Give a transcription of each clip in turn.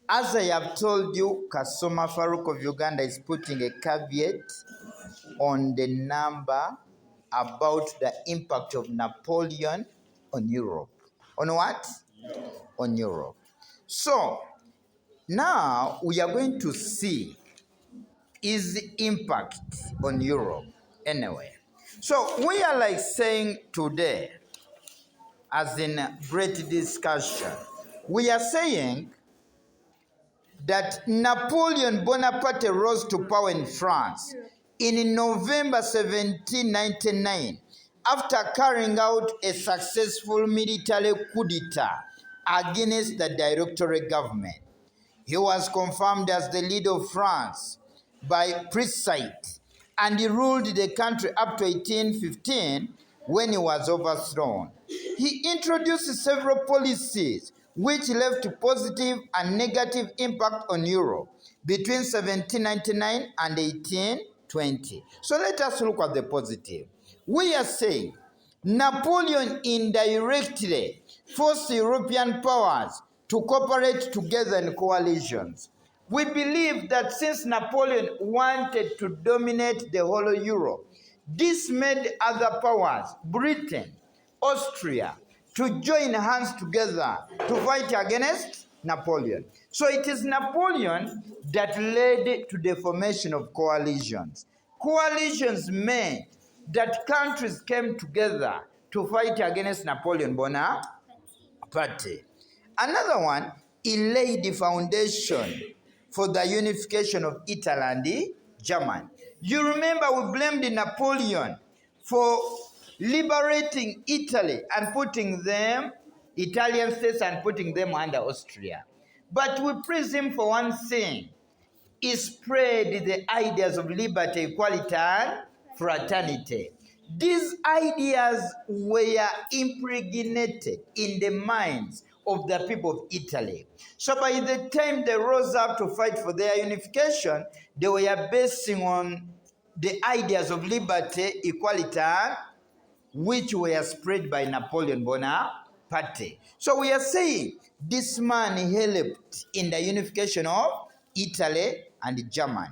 As I have told you, Kasoma Farouk of Uganda is putting a caveat on the number about the impact of Napoleon on Europe. On what? On Europe. So, now we are going to see his impact on Europe anyway. So, we are like saying today, as in great discussion, we are saying that Napoleon Bonaparte rose to power in France in November 1799 after carrying out a successful military coup d'etat against the Directory government. He was confirmed as the leader of France by plebiscite, and he ruled the country up to 1815 when he was overthrown. He introduced several policies which left a positive and negative impact on Europe between 1799 and 1820. So let us look at the positive. We are saying Napoleon indirectly forced European powers to cooperate together in coalitions. We believe that since Napoleon wanted to dominate the whole of Europe, this made other powers, Britain, Austria, to join hands together to fight against Napoleon. So it is Napoleon that led to the formation of coalitions. Coalitions meant that countries came together to fight against Napoleon Bonaparte. Another one, he laid the foundation for the unification of Italy and Germany. You remember we blamed Napoleon for liberating Italy and putting them, Italian states, and putting them under Austria. But we praise him for one thing. He spread the ideas of liberty, equality, and fraternity. These ideas were impregnated in the minds of the people of Italy. So by the time they rose up to fight for their unification, they were basing on the ideas of liberty, equality, which were spread by Napoleon Bonaparte. So we are saying this man helped in the unification of Italy and Germany.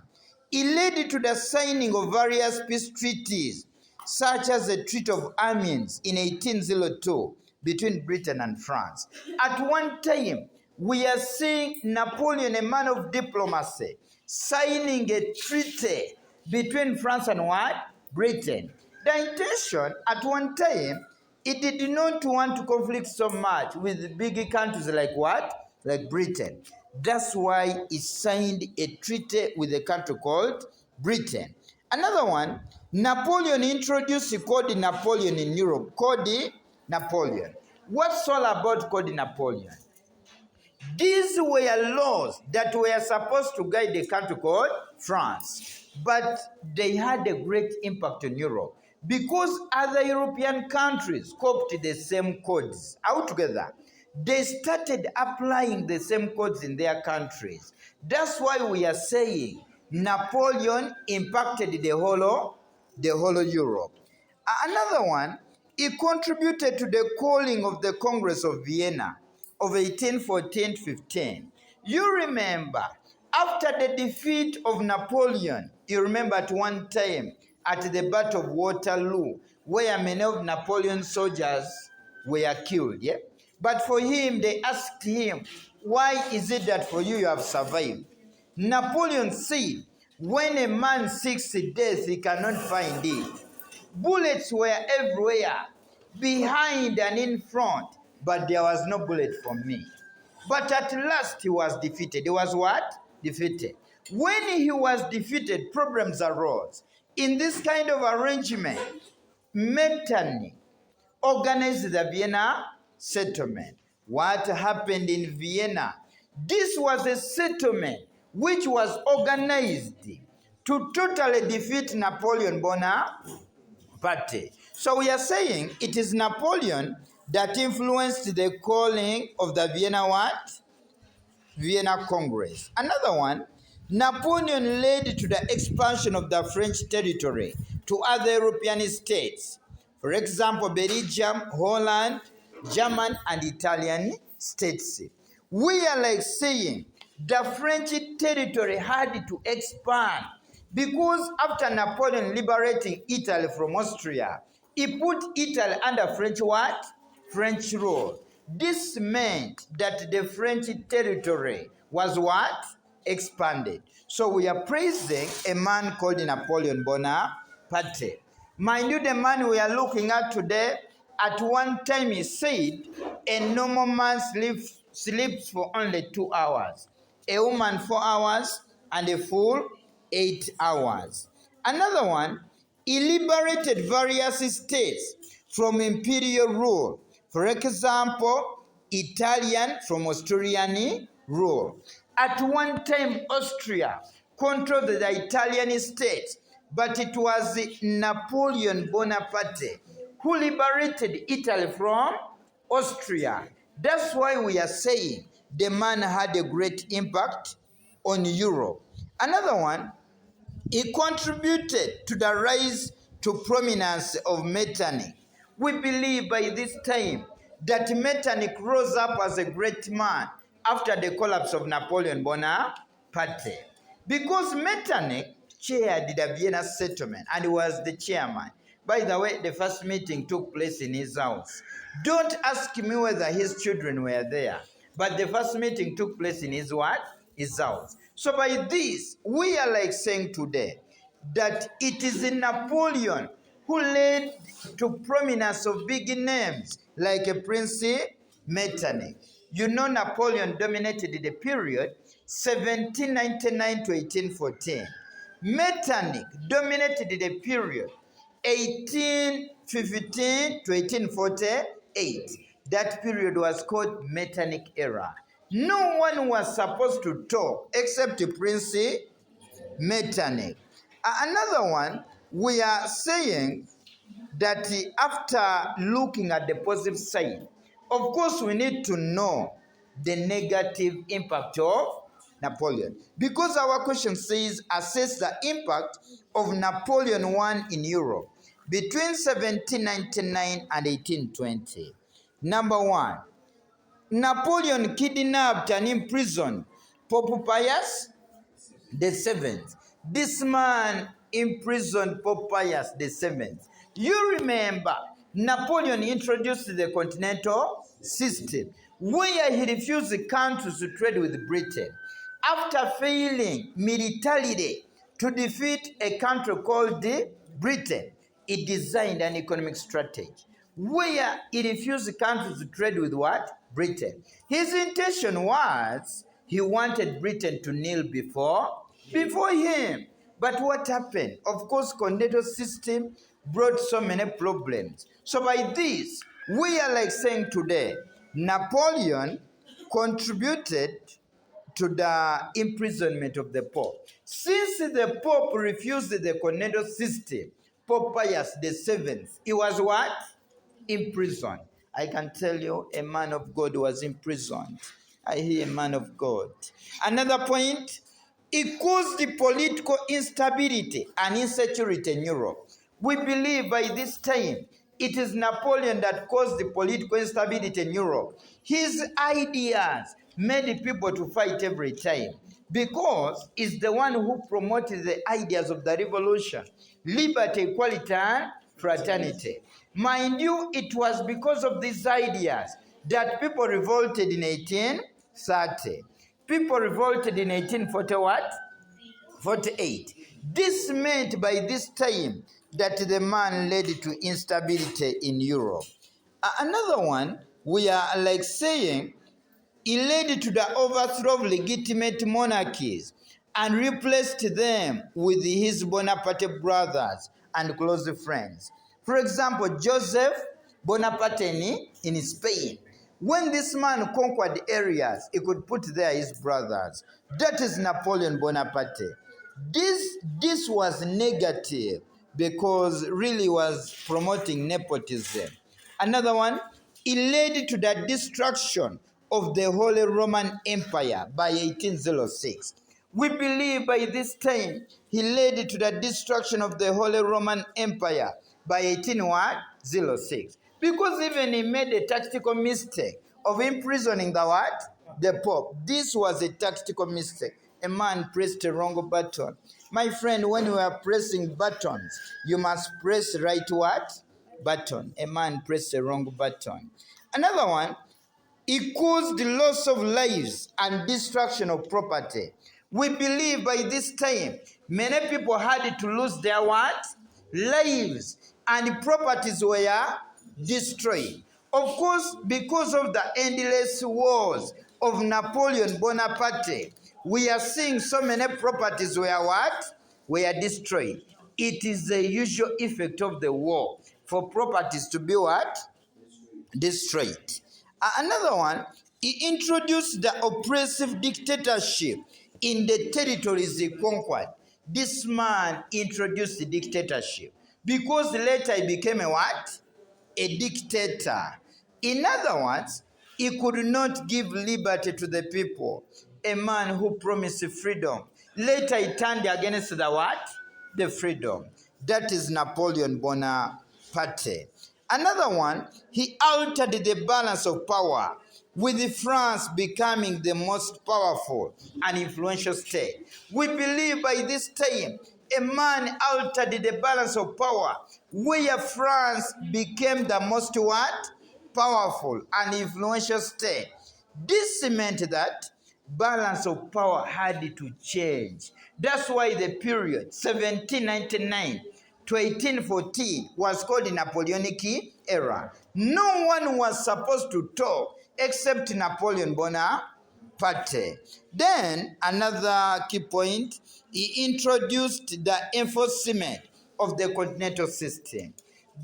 He led to the signing of various peace treaties, such as the Treaty of Amiens in 1802 between Britain and France. At one time, we are seeing Napoleon, a man of diplomacy, signing a treaty between France and what? Britain. The intention at one time, it did not want to conflict so much with big countries like what? Like Britain. That's why he signed a treaty with a country called Britain. Another one, Napoleon introduced the Code Napoleon in Europe. Code Napoleon. What's all about Code Napoleon? These were laws that were supposed to guide the country called France, but they had a great impact on Europe because other European countries copied the same codes altogether. They started applying the same codes in their countries. That's why we are saying Napoleon impacted the whole of Europe. Another one, he contributed to the calling of the Congress of Vienna of 1814-15. You remember, after the defeat of Napoleon, you remember at one time at the Battle of Waterloo, where many of Napoleon's soldiers were killed, yeah? But for him, they asked him, why is it that for you have survived? Napoleon said, when a man seeks death, he cannot find it. Bullets were everywhere, behind and in front, but there was no bullet for me. But at last he was defeated. He was what? Defeated. When he was defeated, problems arose. In this kind of arrangement, Metternich organized the Vienna settlement. What happened in Vienna? This was a settlement which was organized to totally defeat Napoleon Bonaparte. So we are saying it is Napoleon that influenced the calling of the Vienna what? Vienna Congress. Another one, Napoleon led to the expansion of the French territory to other European states. For example, Belgium, Holland, German, and Italian states. We are like saying the French territory had to expand because after Napoleon liberating Italy from Austria, he put Italy under French what? French rule. This meant that the French territory was what? Expanded. So we are praising a man called Napoleon Bonaparte. Mind you, the man we are looking at today, at one time he said, a normal man sleeps for only 2 hours, a woman 4 hours, and a fool 8 hours. Another one, he liberated various states from imperial rule. For example, Italian from Austrian rule. At one time, Austria controlled the Italian states, but it was Napoleon Bonaparte who liberated Italy from Austria. That's why we are saying the man had a great impact on Europe. Another one, he contributed to the rise to prominence of Metternich. We believe by this time that Metternich rose up as a great man after the collapse of Napoleon Bonaparte. Because Metternich chaired the Vienna settlement and was the chairman. By the way, the first meeting took place in his house. Don't ask me whether his children were there, but the first meeting took place in his what? His house. So by this, we are like saying today that it is Napoleon who led to prominence of big names like a Prince Metternich. You know, Napoleon dominated the period 1799 to 1814. Metternich dominated the period 1815 to 1848. That period was called Metternich era. No one was supposed to talk except Prince Metternich. Another one, we are saying that after looking at the positive side, of course we need to know the negative impact of Napoleon. Because our question says, assess the impact of Napoleon I in Europe between 1799 and 1820. Number one, Napoleon kidnapped and imprisoned Pope Pius VII. This man imprisoned Pope Pius VII. You remember, Napoleon introduced the continental system where he refused the countries to trade with Britain. After failing militarily to defeat a country called Britain, he designed an economic strategy where he refused the countries to trade with what? Britain. His intention was he wanted Britain to kneel before him. But what happened? Of course, continental system brought so many problems. So by this, we are like saying today, Napoleon contributed to the imprisonment of the Pope. Since the Pope refused the continental system, Pope Pius VII, he was what? Imprisoned. I can tell you a man of God was imprisoned. I hear a man of God. Another point, it caused the political instability and insecurity in Europe. We believe by this time it is Napoleon that caused the political instability in Europe. His ideas made people to fight every time because he's the one who promoted the ideas of the revolution, liberty, equality, and fraternity. Mind you, it was because of these ideas that people revolted in 1830. People revolted in 1840 what? 48. This meant by this time that the man led to instability in Europe. Another one, we are like saying, he led to the overthrow of legitimate monarchies and replaced them with his Bonaparte brothers and close friends. For example, Joseph Bonaparte in Spain. When this man conquered areas, he could put there his brothers. That is Napoleon Bonaparte. This was negative because really was promoting nepotism. Another one, it led to the destruction of the Holy Roman Empire by 1806. We believe by this time he led to the destruction of the Holy Roman Empire by 1806. Because even he made a tactical mistake of imprisoning the what? The Pope. This was a tactical mistake. A man pressed a wrong button. My friend, when you are pressing buttons, you must press right what? Button. A man pressed a wrong button. Another one, it caused the loss of lives and destruction of property. We believe by this time, many people had to lose their what? Lives, and properties were destroyed. Of course, because of the endless wars of Napoleon Bonaparte, we are seeing so many properties were what? Were destroyed. It is the usual effect of the war for properties to be what? Destroyed. Another one, he introduced the oppressive dictatorship in the territories he conquered. This man introduced the dictatorship because later he became a what? A dictator. In other words, he could not give liberty to the people. A man who promised freedom. Later he turned against the what? The freedom. That is Napoleon Bonaparte. Another one, he altered the balance of power, with France becoming the most powerful and influential state. We believe by this time, a man altered the balance of power, where France became the most what? Powerful and influential state. This meant that balance of power had to change. That's why the period 1799 to 1814 was called the Napoleonic era. No one was supposed to talk except Napoleon Bonaparte. Then another key point, he introduced the enforcement of the continental system.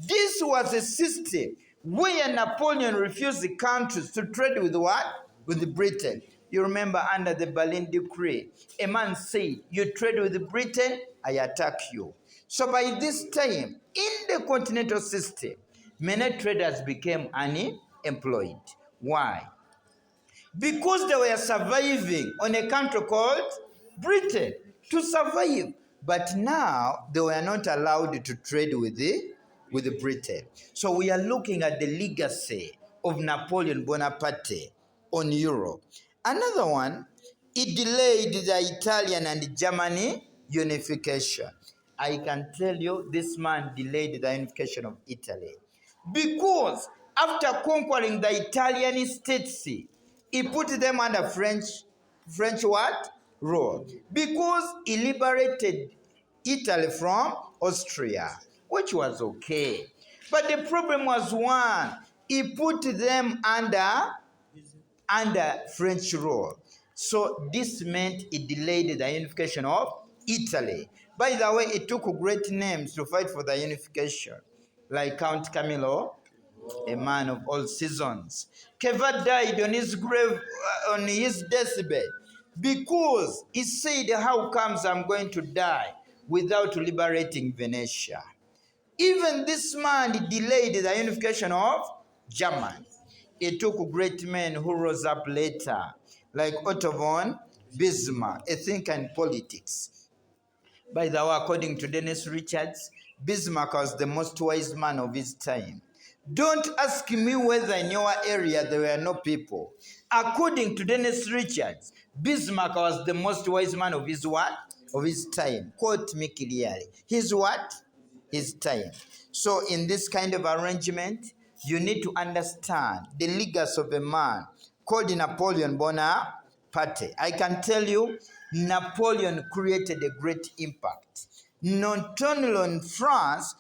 This was a system where Napoleon refused the countries to trade with what? With Britain. You remember under the Berlin Decree, a man said, you trade with Britain, I attack you. So by this time, in the continental system, many traders became unemployed. Why? Because they were surviving on a country called Britain to survive. But now they were not allowed to trade with Britain. So we are looking at the legacy of Napoleon Bonaparte on Europe. Another one, it delayed the Italian and Germany unification. I can tell you this man delayed the unification of Italy because after conquering the Italian states, he put them under French what? Rule. Because he liberated Italy from Austria, which was okay. But the problem was one, he put them under French rule. So this meant it delayed the unification of Italy. By the way, it took great names to fight for the unification, like Count Camillo, a man of all seasons. Keva died on his grave, on his deathbed, because he said, how comes I'm going to die without liberating Venetia? Even this man delayed the unification of Germany. It took great men who rose up later, like Otto von Bismarck, a thinker in politics. By the way, according to Dennis Richards, Bismarck was the most wise man of his time. Don't ask me whether in your area there were no people. According to Dennis Richards, Bismarck was the most wise man of his what? Of his time. Quote me clearly. His what? His time. So in this kind of arrangement, you need to understand the legacy of a man called Napoleon Bonaparte. I can tell you, Napoleon created a great impact, not only on France,